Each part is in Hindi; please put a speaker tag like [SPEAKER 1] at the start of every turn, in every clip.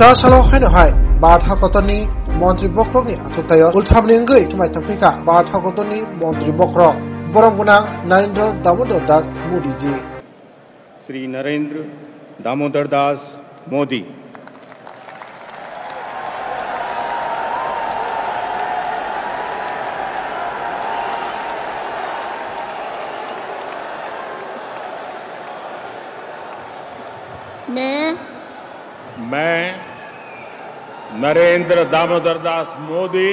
[SPEAKER 1] Chasalo Hanahai, Bad Hakotoni, Montri Bokrogi, Atutayo, Ultamlingui, to my Tafrika, Bad Hakotoni, Montri Bokro, Boromuna, Narendra Damodar Das Modi ji.
[SPEAKER 2] Sri Narendra Damodar Das Modi. मैं नरेंद्र दामोदर दास मोदी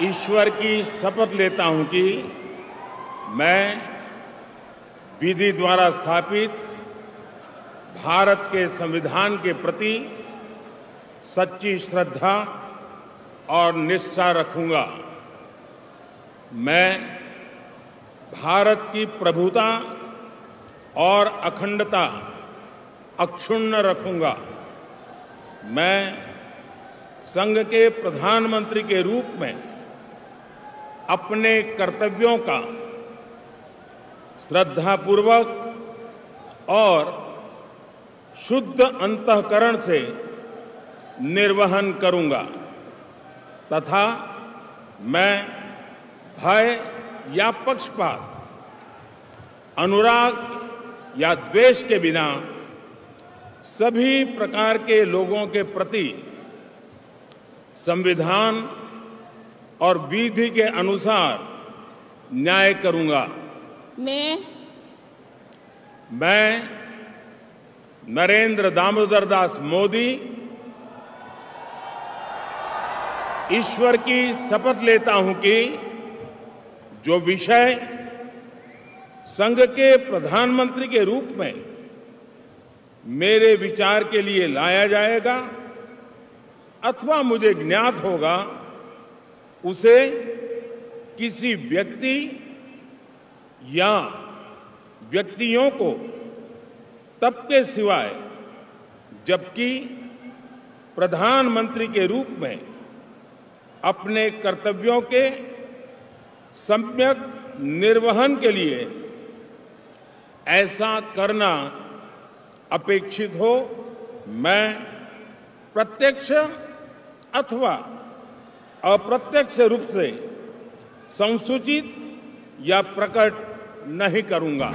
[SPEAKER 2] ईश्वर की शपथ लेता हूं कि मैं विधि द्वारा स्थापित भारत के संविधान के प्रति सच्ची श्रद्धा और निष्ठा रखूंगा। मैं भारत की प्रभुता और अखंडता अक्षुण्ण रखूंगा। मैं संघ के प्रधानमंत्री के रूप में अपने कर्तव्यों का श्रद्धापूर्वक और शुद्ध अंतःकरण से निर्वहन करूंगा तथा मैं भय या पक्षपात, अनुराग या द्वेष के बिना सभी प्रकार के लोगों के प्रति संविधान और विधि के अनुसार न्याय करूंगा। मैं नरेंद्र दामोदर दास मोदी ईश्वर की शपथ लेता हूं कि जो विषय संघ के प्रधानमंत्री के रूप में मेरे विचार के लिए लाया जाएगा अथवा मुझे ज्ञात होगा, उसे किसी व्यक्ति या व्यक्तियों को तब के सिवाय जबकि प्रधानमंत्री के रूप में अपने कर्तव्यों के सम्यक निर्वहन के लिए ऐसा करना अपेक्षित हो, मैं प्रत्यक्ष अथवा अप्रत्यक्ष रूप से संसूचित या प्रकट नहीं करूंगा।